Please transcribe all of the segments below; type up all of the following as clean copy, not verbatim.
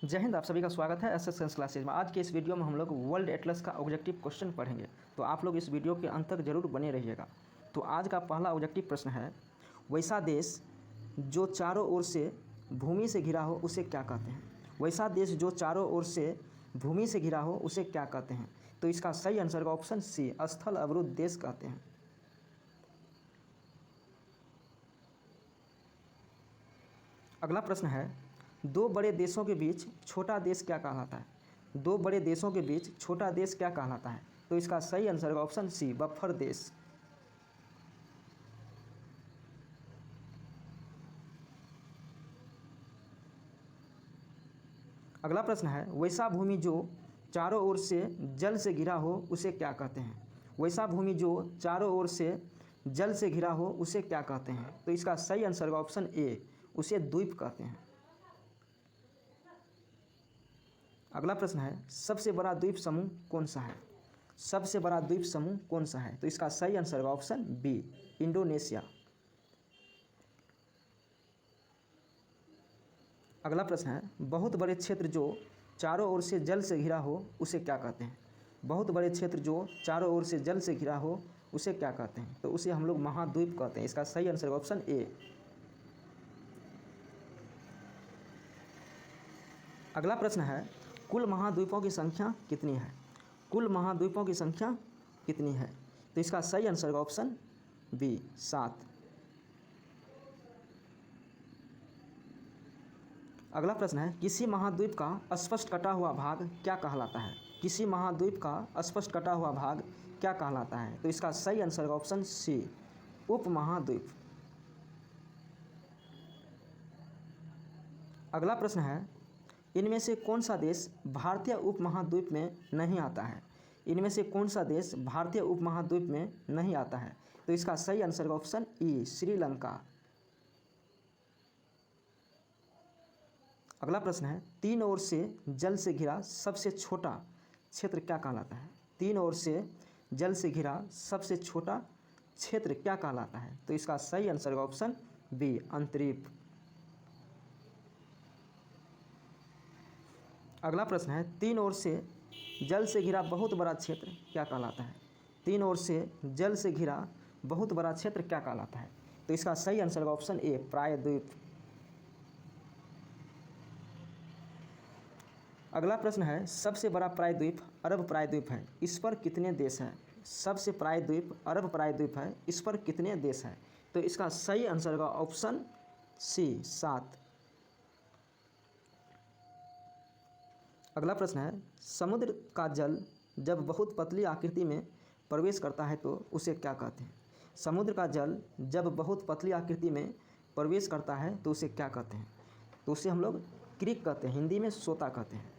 जय हिंद। आप सभी का स्वागत है एसएस साइंस क्लासेज में। आज के इस वीडियो में हम लोग वर्ल्ड एटलस का ऑब्जेक्टिव क्वेश्चन पढ़ेंगे, तो आप लोग इस वीडियो के अंत तक जरूर बने रहिएगा। तो आज का पहला ऑब्जेक्टिव प्रश्न है, वैसा देश जो चारों ओर से भूमि से घिरा हो उसे क्या कहते हैं? वैसा देश जो चारों ओर से भूमि से घिरा हो उसे क्या कहते हैं? तो इसका सही आंसर का ऑप्शन सी, स्थल अवरुद्ध देश कहते हैं। अगला प्रश्न है, दो बड़े देशों के बीच छोटा देश क्या कहलाता है? दो बड़े देशों के बीच छोटा देश क्या कहलाता है? तो इसका सही आंसर का ऑप्शन सी, बफर देश। अगला प्रश्न है, वैसा भूमि जो चारों ओर से जल से घिरा हो उसे क्या कहते हैं? वैसा भूमि जो चारों ओर से जल से घिरा हो उसे क्या कहते हैं? तो इसका सही आंसर का ऑप्शन ए, उसे द्वीप कहते हैं। अगला प्रश्न है, सबसे बड़ा द्वीप समूह कौन सा है? सबसे बड़ा द्वीप समूह कौन सा है? तो इसका सही आंसर का ऑप्शन बी, इंडोनेशिया। अगला प्रश्न है, बहुत बड़े क्षेत्र जो चारों ओर से जल से घिरा हो उसे क्या कहते हैं? बहुत बड़े क्षेत्र जो चारों ओर से जल से घिरा हो उसे क्या कहते हैं? तो उसे हम लोग महाद्वीप कहते हैं। इसका सही आंसर का ऑप्शन ए। अगला प्रश्न है, कुल महाद्वीपों की संख्या कितनी है? कुल महाद्वीपों की संख्या कितनी है? तो इसका सही आंसर का ऑप्शन बी, 7। अगला प्रश्न है, किसी महाद्वीप का स्पष्ट कटा हुआ भाग क्या कहलाता है? किसी महाद्वीप का स्पष्ट कटा हुआ भाग क्या कहलाता है? तो इसका सही आंसर का ऑप्शन सी, उपमहाद्वीप। अगला प्रश्न है, इनमें से कौन सा देश भारतीय उपमहाद्वीप में नहीं आता है? इनमें से कौन सा देश भारतीय उपमहाद्वीप में नहीं आता है? तो इसका सही आंसर का ऑप्शन ई, श्रीलंका। अगला प्रश्न है, तीन ओर से जल से घिरा सबसे छोटा क्षेत्र क्या कहलाता है? तीन ओर से जल से घिरा सबसे छोटा क्षेत्र क्या कहलाता है? तो इसका सही आंसर का ऑप्शन बी, अंतरीप। अगला प्रश्न है, तीन ओर से जल से घिरा बहुत बड़ा क्षेत्र क्या कहलाता है? तीन ओर से जल से घिरा बहुत बड़ा क्षेत्र क्या कहलाता है? तो इसका सही आंसर का ऑप्शन ए, प्रायद्वीप। अगला प्रश्न है, सबसे बड़ा प्रायद्वीप अरब प्रायद्वीप है, इस पर कितने देश हैं? सबसे प्रायद्वीप अरब प्रायद्वीप है, इस पर कितने देश हैं? तो इसका सही आंसर का ऑप्शन सी, 7। अगला प्रश्न है, समुद्र का जल जब बहुत पतली आकृति में प्रवेश करता है तो उसे क्या कहते हैं? समुद्र का जल जब बहुत पतली आकृति में प्रवेश करता है तो उसे क्या कहते हैं? तो उसे हम लोग क्रीक कहते हैं, हिंदी में सोता कहते हैं।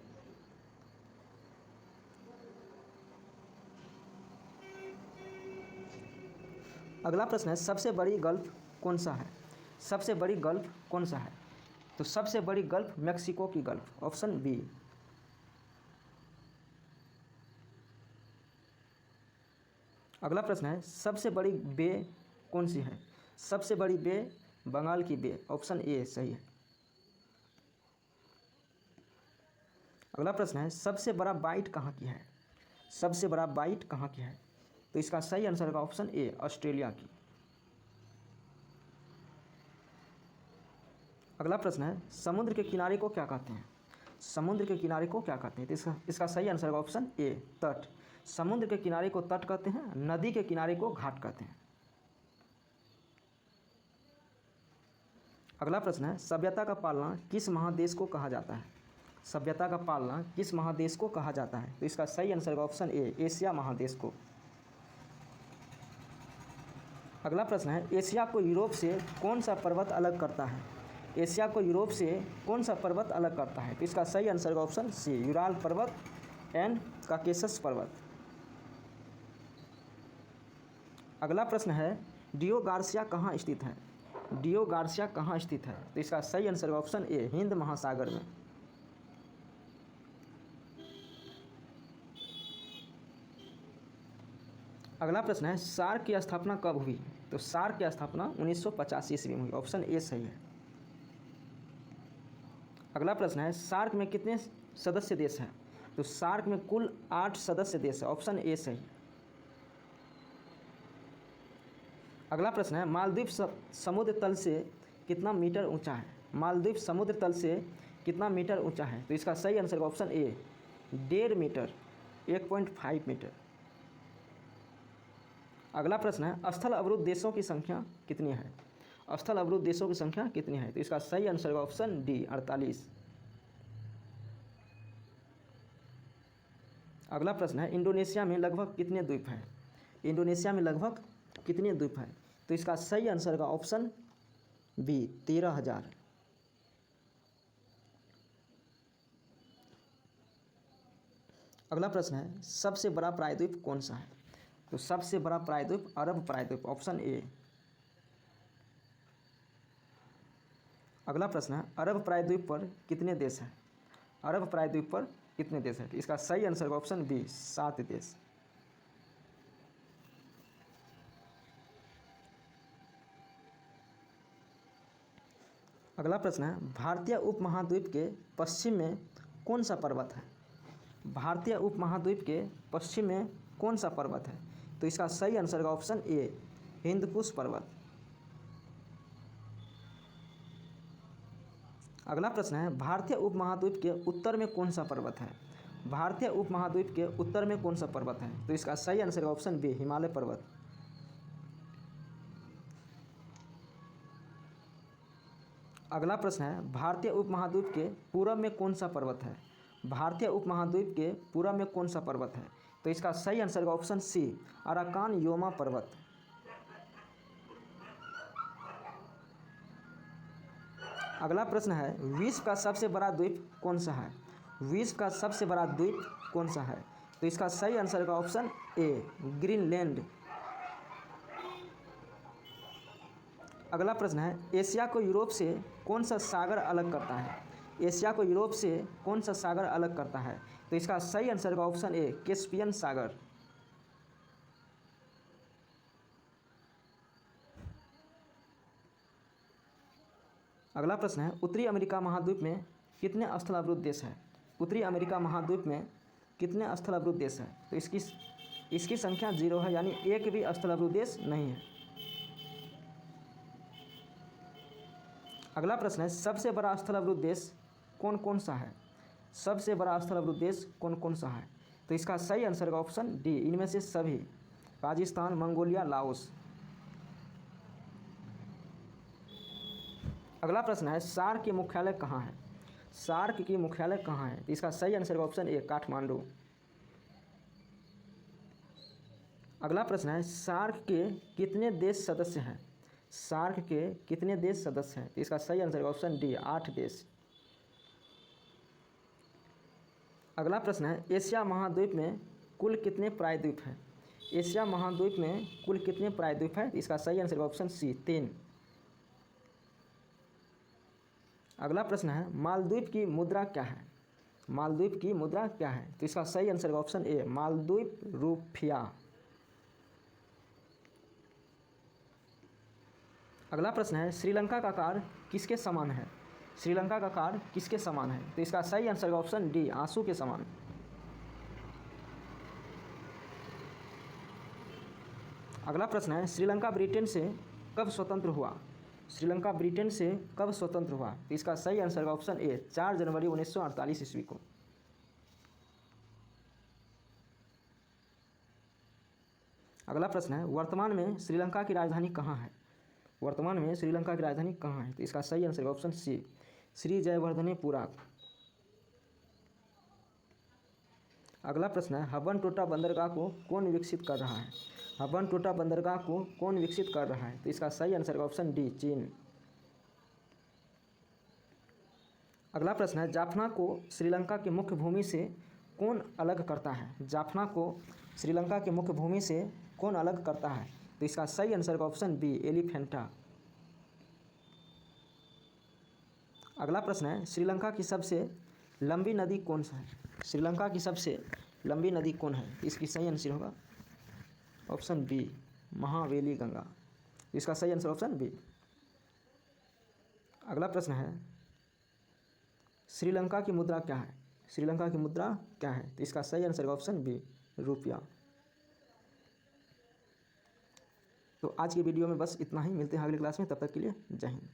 अगला प्रश्न है, सबसे बड़ी गल्फ कौन सा है? सबसे बड़ी गल्फ कौन सा है? तो सबसे बड़ी गल्फ मेक्सिको की गल्फ, ऑप्शन बी। अगला प्रश्न है, सबसे बड़ी बे कौन सी है? सबसे बड़ी बे बंगाल की बे, ऑप्शन ए सही है। अगला प्रश्न है, सबसे बड़ा बाइट कहाँ की है? सबसे बड़ा बाइट कहाँ की है? तो इसका सही आंसर का ऑप्शन ए, ऑस्ट्रेलिया की। अगला प्रश्न है, समुद्र के किनारे को क्या कहते हैं? समुद्र के किनारे को क्या कहते हैं? तो इसका सही आंसर का ऑप्शन ए, तट। समुद्र के किनारे को तट कहते हैं, नदी के किनारे को घाट कहते हैं। अगला प्रश्न है, सभ्यता का पालना किस महादेश को कहा जाता है? सभ्यता का पालना किस महादेश को कहा जाता है? तो इसका सही आंसर का ऑप्शन ए, एशिया महादेश को। अगला प्रश्न है, एशिया को यूरोप से कौन सा पर्वत अलग करता है? एशिया को यूरोप से कौन सा पर्वत अलग करता है? तो इसका सही आंसर का ऑप्शन सी, यूराल पर्वत एंड काकेशस पर्वत। अगला प्रश्न है, डियो गार्सिया कहाँ स्थित है? डियो गार्सिया कहाँ स्थित है? तो इसका सही आंसर का ऑप्शन ए, हिंद महासागर में। अगला प्रश्न है, सार्क की स्थापना कब हुई? तो सार्क की स्थापना 1985 ईस्वी में हुई, ऑप्शन ए सही है। अगला प्रश्न है सार्क में कितने सदस्य देश हैं? तो सार्क में कुल 8 सदस्य देश है, ऑप्शन ए सही। अगला प्रश्न है मालदीव समुद्र तल से कितना मीटर ऊंचा है? मालदीव समुद्र तल से कितना मीटर ऊंचा है? तो इसका सही answer option A 1.5 metre, 1.5 metre. अगला प्रश्न है स्थल अवरुद्ध देशों की संख्या कितनी है? स्थल अवरुद्ध देशों की संख्या कितनी है? तो इसका सही आंसर ऑप्शन डी 48। अगला प्रश्न है इंडोनेशिया में लगभग कितने द्वीप हैं? इंडोनेशिया में लगभग कितने द्वीप हैं? तो इसका सही आंसर का ऑप्शन बी 13,000। अगला प्रश्न है सबसे बड़ा प्रायद्वीप कौन सा है? तो सबसे बड़ा प्रायद्वीप अरब प्रायद्वीप, ऑप्शन ए। अगला प्रश्न है अरब प्रायद्वीप पर कितने देश हैं? अरब प्रायद्वीप पर कितने देश हैं? इसका सही आंसर ऑप्शन बी 7 देश। अगला प्रश्न है भारतीय उपमहाद्वीप के पश्चिम में कौन सा पर्वत है? भारतीय उपमहाद्वीप के पश्चिम में कौन सा पर्वत है? तो इसका सही आंसर का ऑप्शन ए हिंदकुश पर्वत। अगला प्रश्न है भारतीय उपमहाद्वीप के उत्तर में कौन सा पर्वत है? भारतीय उपमहाद्वीप के उत्तर में कौन सा पर्वत है? तो इसका सही आंसर का ऑप्शन बी हिमालय पर्वत। अगला प्रश्न है भारतीय उपमहाद्वीप के पूर्व में कौन सा पर्वत है? भारतीय उपमहाद्वीप के पूर्व में कौन सा पर्वत है? तो इसका सही आंसर का ऑप्शन सी अराकान योमा पर्वत। अगला प्रश्न है विश्व का सबसे बड़ा द्वीप कौन सा है? विश्व का सबसे बड़ा द्वीप कौन सा है? तो इसका सही आंसर का ऑप्शन ए ग्रीनलैंड। अगला प्रश्न है एशिया को यूरोप से कौन सा सागर अलग करता है? एशिया को यूरोप से कौन सा सागर अलग करता है? तो इसका सही आंसर का ऑप्शन ए कैस्पियन सागर। अगला प्रश्न है उत्तरी अमेरिका महाद्वीप में कितने स्थल अवरुद्ध देश हैं? उत्तरी अमेरिका महाद्वीप में कितने स्थल अवरुद्ध देश हैं? तो इसकी संख्या 0 है, यानी एक भी स्थल अवरुद्ध देश नहीं है। अगला प्रश्न है सबसे बड़ा स्थल अवरुद्ध देश कौन कौन सा है? सबसे बड़ा स्थल अवरुद्ध देश कौन कौन सा है? तो इसका सही आंसर का ऑप्शन डी इनमें से सभी, राजस्थान, मंगोलिया, लाओस। अगला प्रश्न है सार्क की मुख्यालय कहाँ है? सार्क की मुख्यालय कहाँ है? तो इसका सही आंसर का ऑप्शन ए काठमांडू। अगला प्रश्न है सार्क के कितने देश सदस्य हैं? सार्क के कितने देश सदस्य हैं? तो इसका सही आंसर का ऑप्शन डी 8 देश। अगला प्रश्न है एशिया महाद्वीप में कुल कितने प्रायद्वीप हैं? एशिया महाद्वीप में कुल कितने प्रायद्वीप हैं? इसका सही आंसर ऑप्शन सी 3। अगला प्रश्न है मालदीव की मुद्रा क्या है? मालदीव की मुद्रा क्या है? तो इसका सही आंसर ऑप्शन ए मालदीव रुपया। अगला प्रश्न है श्रीलंका का कार्य किसके समान है? श्रीलंका का कार्य किसके समान है? तो इसका सही आंसर का ऑप्शन डी आंसू के समान। अगला प्रश्न है श्रीलंका ब्रिटेन से कब स्वतंत्र हुआ? श्रीलंका ब्रिटेन से कब स्वतंत्र हुआ? तो इसका सही आंसर का ऑप्शन ए 4 जनवरी 1948 ईस्वी को। अगला प्रश्न है वर्तमान में श्रीलंका की राजधानी कहाँ है? वर्तमान में श्रीलंका की राजधानी कहाँ है? तो इसका सही answer option C Shri Jayawardenepura. अगला प्रश्न है हबनटोटा बंदरगाह को कौन विकसित कर रहा है? हबनटोटा बंदरगाह को कौन विकसित कर रहा है? तो इसका सही आंसर ऑप्शन डी चीन। अगला प्रश्न है जाफना को श्रीलंका की मुख्य भूमि से कौन अलग करता है? जाफना को श्रीलंका की मुख्य भूमि से कौन अलग करता है? तो इसका सही आंसर का ऑप्शन बी एलिफेंटा। अगला प्रश्न है श्रीलंका की सबसे लंबी नदी कौन सा है? श्रीलंका की सबसे लंबी नदी कौन है? इसकी सही आंसर होगा ऑप्शन बी महावेली गंगा। इसका सही आंसर ऑप्शन बी। अगला प्रश्न है श्रीलंका की मुद्रा क्या है? श्रीलंका की मुद्रा क्या है? तो इसका सही आंसर ऑप्शन बी, रुपया। तो आज की वीडियो में बस इतना ही, मिलते हैं अगली क्लास में, तब तक के लिए जय हिंद।